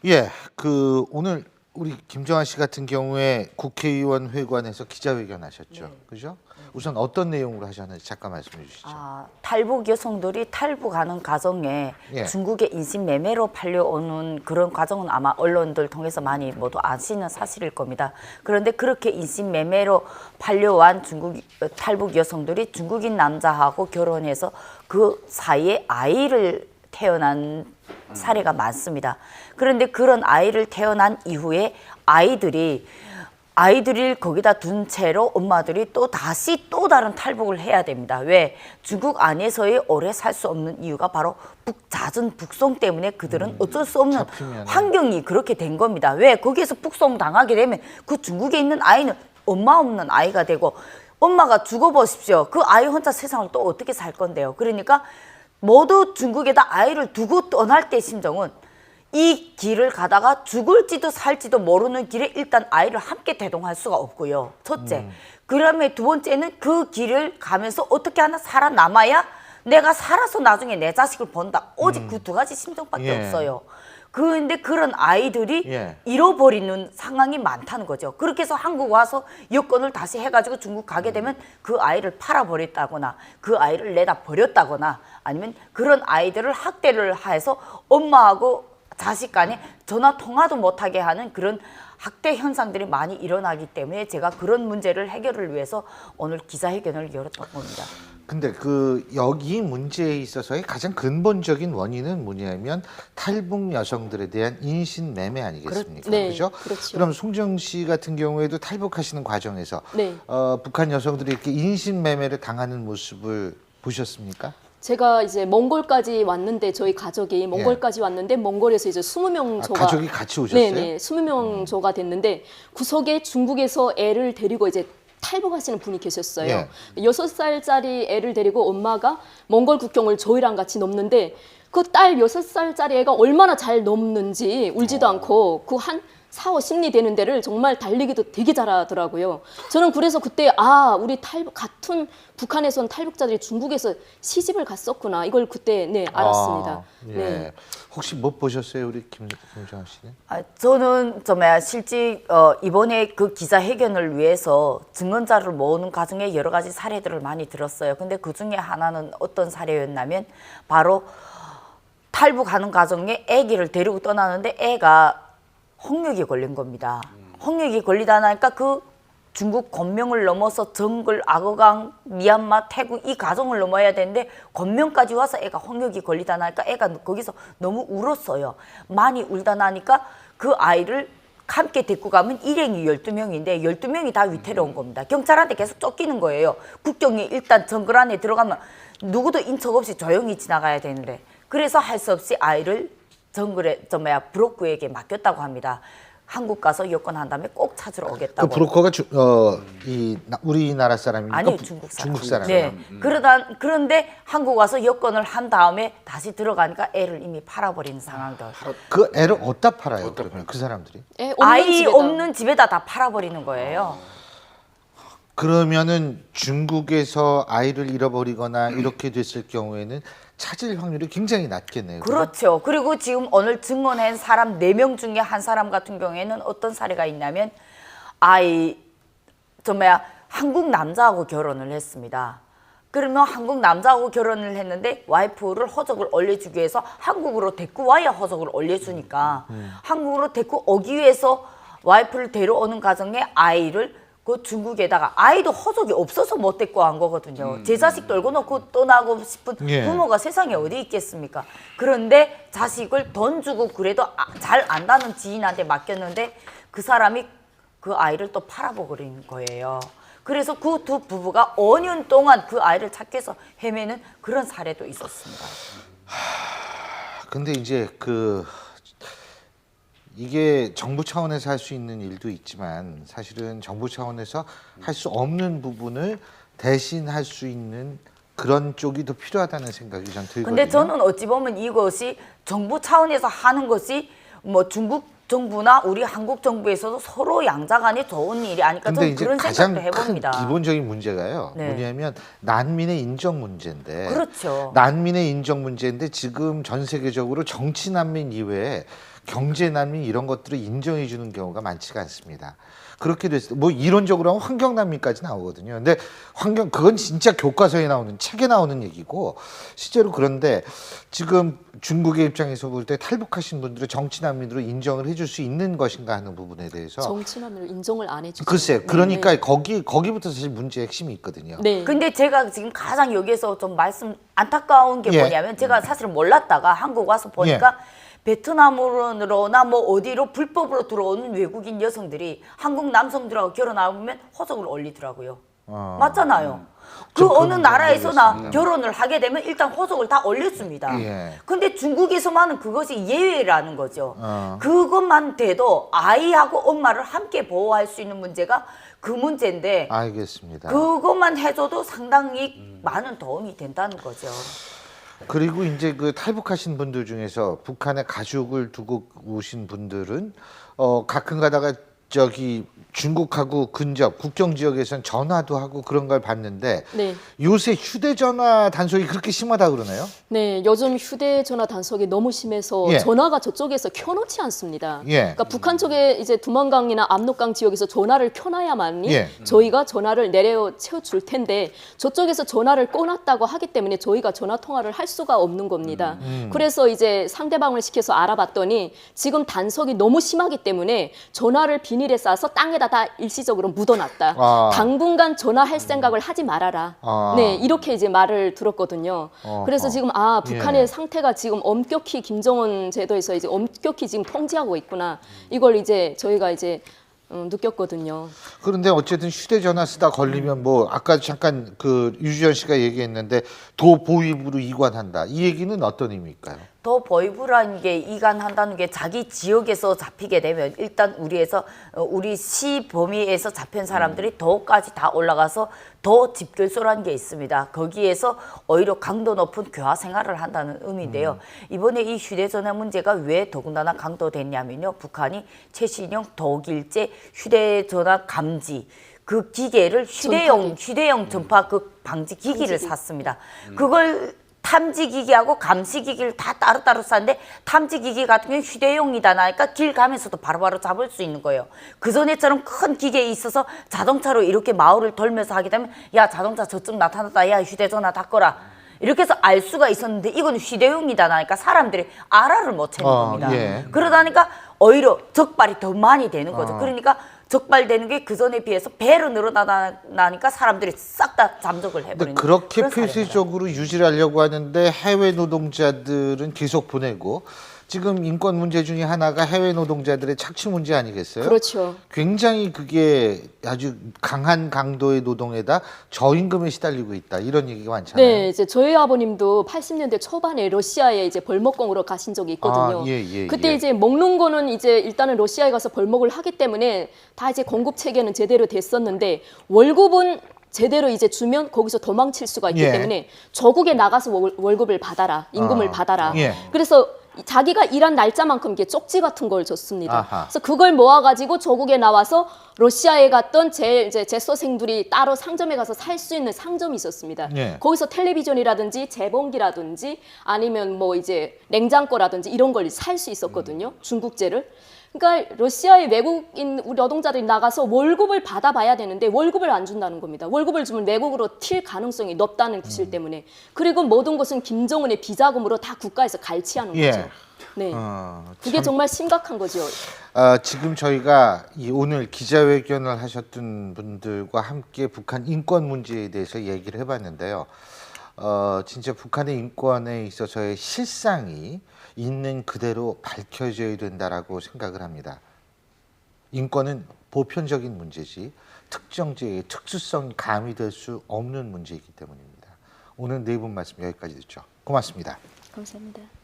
예, 오늘 우리 김정한 씨 같은 경우에 국회의원 회관에서 기자회견 하셨죠. 네. 그죠? 우선 어떤 내용으로 하셨는지 잠깐 말씀해 주시죠. 탈북 여성들이 탈북하는 과정에 예. 중국의 인신매매로 팔려오는 그런 과정은 아마 언론들 통해서 많이 모두 아시는 사실일 겁니다. 그런데 그렇게 인신매매로 팔려온 탈북 여성들이 중국인 남자하고 결혼해서 그 사이에 아이를 태어난 사례가 많습니다. 그런데 그런 아이를 태어난 이후에 아이들을 거기다 둔 채로 엄마들이 또 다시 또 다른 탈북을 해야 됩니다. 왜? 중국 안에서의 오래 살 수 없는 이유가 바로 잦은 북송 때문에 그들은 어쩔 수 없는 환경이 그렇게 된 겁니다. 왜? 거기에서 북송 당하게 되면 그 중국에 있는 아이는 엄마 없는 아이가 되고 엄마가 죽어보십시오. 그 아이 혼자 세상을 또 어떻게 살 건데요. 그러니까 모두 중국에다 아이를 두고 떠날 때 심정은 이 길을 가다가 죽을지도 살지도 모르는 길에 일단 아이를 함께 대동할 수가 없고요. 첫째. 그다음에 두 번째는 그 길을 가면서 어떻게 하나 살아남아야 내가 살아서 나중에 내 자식을 본다. 오직 그 두 가지 심정밖에 예. 없어요. 그런데 그런 아이들이 예. 잃어버리는 상황이 많다는 거죠. 그렇게 해서 한국 와서 여권을 다시 해가지고 중국 가게 되면 그 아이를 팔아버렸다거나 그 아이를 내다 버렸다거나 아니면 그런 아이들을 학대를 해서 엄마하고 자식 간에 전화 통화도 못하게 하는 그런 학대 현상들이 많이 일어나기 때문에 제가 그런 문제를 해결을 위해서 오늘 기자회견을 열었던 겁니다. 근데 여기 문제에 있어서의 가장 근본적인 원인은 뭐냐면 탈북 여성들에 대한 인신매매 아니겠습니까? 네, 그죠? 그렇죠. 그럼 송정 씨 같은 경우에도 탈북하시는 과정에서 네. 북한 여성들이 이렇게 인신매매를 당하는 모습을 보셨습니까? 제가 이제 몽골까지 왔는데 저희 가족이 몽골까지 왔는데 몽골에서 이제 20명 조가 가족이 같이 오셨어요? 네네 20명 조가 됐는데 구석에 중국에서 애를 데리고 이제 탈북하시는 분이 계셨어요. 예. 6살짜리 애를 데리고 엄마가 몽골 국경을 저희랑 같이 넘는데 그 딸 6살짜리 애가 얼마나 잘 넘는지 울지도 않고 그 한 4, 50리 되는 데를 정말 달리기도 되게 잘하더라고요. 저는 그래서 그때 우리 같은 북한에서 온 탈북자들이 중국에서 시집을 갔었구나. 이걸 그때 알았습니다. 예. 네. 혹시 못 보셨어요, 우리 김정한 씨는? 저는 실제 이번에 그 기자회견을 위해서 증언자를 모으는 과정에 여러 가지 사례들을 많이 들었어요. 근데 그 중에 하나는 어떤 사례였냐면 바로 탈북하는 과정에 아기를 데리고 떠나는데 애가 홍역이 걸린 겁니다. 홍역이 걸리다 나니까 그 중국 권명을 넘어서 정글, 악어강, 미얀마, 태국 이 가정을 넘어야 되는데 권명까지 와서 애가 홍역이 걸리다 나니까 애가 거기서 너무 울었어요. 많이 울다 나니까 그 아이를 함께 데리고 가면 일행이 12명인데 12명이 다 위태로운 겁니다. 경찰한테 계속 쫓기는 거예요. 국경에 일단 정글 안에 들어가면 누구도 인척 없이 조용히 지나가야 되는데 그래서 할 수 없이 아이를 정글에 브로커에게 맡겼다고 합니다. 한국 가서 여권한 다음에 꼭 찾으러 오겠다고. 그 브로커가 우리나라 사람입니까? 아니요, 중국 사람. 중국 사람. 네. 그런데 한국 와서 여권을 한 다음에 다시 들어가니까 애를 이미 팔아버린 상황들. 그 애를 어디다 팔아요? 그러면 그 사람들이? 애 아이 집에다. 없는 집에다 다 팔아버리는 거예요. 그러면은 중국에서 아이를 잃어버리거나 이렇게 됐을 경우에는 찾을 확률이 굉장히 낮겠네요. 그렇죠. 그리고 지금 오늘 증언한 사람 4명 중에 한 사람 같은 경우에는 어떤 사례가 있냐면 한국 남자하고 결혼을 했습니다. 그러면 한국 남자하고 결혼을 했는데 와이프를 호적을 올려주기 위해서 한국으로 데리고 와야 호적을 올려주니까 한국으로 데리고 오기 위해서 와이프를 데려오는 과정에 아이를 그 중국에다가 아이도 호적이 없어서 못 데리고 간 거거든요. 제 자식 떨고 놓고 떠나고 싶은 부모가 세상에 어디 있겠습니까? 그런데 자식을 돈 주고 그래도 잘 안다는 지인한테 맡겼는데 그 사람이 그 아이를 또 팔아버린 거예요. 그래서 그 두 부부가 5년 동안 그 아이를 찾기 위해서 헤매는 그런 사례도 있었습니다. 근데 이제 이게 정부 차원에서 할 수 있는 일도 있지만 사실은 정부 차원에서 할 수 없는 부분을 대신 할 수 있는 그런 쪽이 더 필요하다는 생각이 전 들거든요. 근데 저는 어찌 보면 이것이 정부 차원에서 하는 것이 중국 정부나 우리 한국 정부에서도 서로 양자간에 좋은 일이 아닐까 저는 이제 그런 가장 생각도 해봅니다. 큰 기본적인 문제가요. 네. 뭐냐면 난민의 인정 문제인데. 그렇죠. 난민의 인정 문제인데 지금 전 세계적으로 정치 난민 이외에 경제난민 이런 것들을 인정해 주는 경우가 많지가 않습니다. 그렇게 됐을 때 뭐 이론적으로 하면 환경난민까지 나오거든요. 근데 그건 진짜 교과서에 나오는 책에 나오는 얘기고 실제로 그런데 지금 중국의 입장에서 볼 때 탈북하신 분들을 정치난민으로 인정을 해줄 수 있는 것인가 하는 부분에 대해서 정치난민을 인정을 안 해주죠. 글쎄요. 그러니까 네. 거기부터 사실 문제의 핵심이 있거든요. 네. 근데 제가 지금 가장 여기에서 좀 안타까운 게 예. 뭐냐면 제가 사실 몰랐다가 한국 와서 보니까 베트남으로나 뭐 어디로 불법으로 들어오는 외국인 여성들이 한국 남성들하고 결혼하면 호적을 올리더라고요. 맞잖아요. 그 좀 어느 그건 나라에서나 모르겠습니다. 결혼을 하게 되면 일단 호적을 다 올렸습니다. 예. 근데 중국에서만은 그것이 예외라는 거죠. 그것만 돼도 아이하고 엄마를 함께 보호할 수 있는 문제가 그 문제인데 알겠습니다. 그것만 해줘도 상당히 많은 도움이 된다는 거죠. 그리고 이제 그 탈북하신 분들 중에서 북한에 가족을 두고 오신 분들은 가끔 가다가 저기 중국하고 근접 국경 지역에선 전화도 하고 그런 걸 봤는데 네. 요새 휴대전화 단속이 그렇게 심하다 그러나요? 네, 요즘 휴대전화 단속이 너무 심해서 예. 전화가 저쪽에서 켜놓지 않습니다. 예. 그러니까 북한 쪽에 이제 두만강이나 압록강 지역에서 전화를 켜놔야만이 예. 저희가 전화를 내려 채워줄 텐데 저쪽에서 전화를 꺼놨다고 하기 때문에 저희가 전화 통화를 할 수가 없는 겁니다. 그래서 이제 상대방을 시켜서 알아봤더니 지금 단속이 너무 심하기 때문에 전화를 비닐에 싸서 땅에다 다 일시적으로 묻어놨다. 아. 당분간 전화할 생각을 하지 말아라. 아. 네, 이렇게 이제 말을 들었거든요. 그래서 지금 북한의 예. 상태가 지금 엄격히 김정은 제도에서 이제 엄격히 지금 통제하고 있구나. 이걸 이제 저희가 이제 느꼈거든요. 그런데 어쨌든 휴대전화 쓰다 걸리면 뭐 아까 잠깐 그 유지연 씨가 얘기했는데 도보위부로 이관한다. 이 얘기는 어떤 의미일까요? 더 보이부라는 게 이관한다는 게 자기 지역에서 잡히게 되면 일단 우리 시 범위에서 잡힌 사람들이 더까지 다 올라가서 더 집결소라는 게 있습니다. 거기에서 오히려 강도 높은 교화 생활을 한다는 의미인데요. 이번에 이 휴대전화 문제가 왜 더군다나 강도됐냐면요. 북한이 최신형 독일제 휴대전화 감지 그 기계를 휴대용 전파 그 방지 기기를 샀습니다. 그걸 탐지기기하고 감시기기를 다 따로따로 샀는데 탐지기기 같은 경우는 휴대용이다 나니까 길 가면서도 바로바로 잡을 수 있는 거예요. 그전에처럼 큰 기계에 있어서 자동차로 이렇게 마을을 돌면서 하게 되면 야 자동차 저쪽 나타났다 야 휴대전화 닦거라 이렇게 해서 알 수가 있었는데 이건 휴대용이다 나니까 사람들이 알아를 못 채는 겁니다. 예. 그러다니까 오히려 적발이 더 많이 되는 거죠. 그러니까 적발되는 게 그전에 비해서 배로 늘어나니까 사람들이 싹 다 잠적을 근데 해버리는 그렇게 그런 사례입니다. 폐쇄적으로 유지를 하려고 하는데 해외 노동자들은 계속 보내고 지금 인권 문제 중에 하나가 해외 노동자들의 착취 문제 아니겠어요? 그렇죠. 굉장히 그게 아주 강한 강도의 노동에다 저임금에 시달리고 있다 이런 얘기가 많잖아요. 네, 이제 저희 아버님도 80년대 초반에 러시아에 이제 벌목공으로 가신 적이 있거든요. 그때 이제 먹는 거는 이제 일단은 러시아에 가서 벌목을 하기 때문에 다 이제 공급 체계는 제대로 됐었는데 월급은 제대로 이제 주면 거기서 도망칠 수가 있기 예. 때문에 저국에 나가서 월급을 받아라, 임금을 받아라. 예. 그래서 자기가 일한 날짜만큼 이게 쪽지 같은 걸 줬습니다. 아하. 그래서 그걸 모아가지고 저국에 나와서 러시아에 갔던 제 재소생들이 따로 상점에 가서 살 수 있는 상점이 있었습니다. 예. 거기서 텔레비전이라든지 재봉기라든지 아니면 뭐 이제 냉장고라든지 이런 걸 살 수 있었거든요. 중국제를. 그러니까 러시아의 외국인 우리 노동자들이 나가서 월급을 받아봐야 되는데 월급을 안 준다는 겁니다. 월급을 주면 외국으로 튈 가능성이 높다는 구실 때문에. 그리고 모든 것은 김정은의 비자금으로 다 국가에서 갈취하는 예. 거죠. 네, 그게 참, 정말 심각한 거죠. 지금 저희가 오늘 기자회견을 하셨던 분들과 함께 북한 인권 문제에 대해서 얘기를 해봤는데요. 진짜 북한의 인권에 있어서의 실상이 있는 그대로 밝혀져야 된다라고 생각을 합니다. 인권은 보편적인 문제지 특정지의 특수성이 가미될 수 없는 문제이기 때문입니다. 오늘 네 분 말씀 여기까지 듣죠. 고맙습니다. 감사합니다.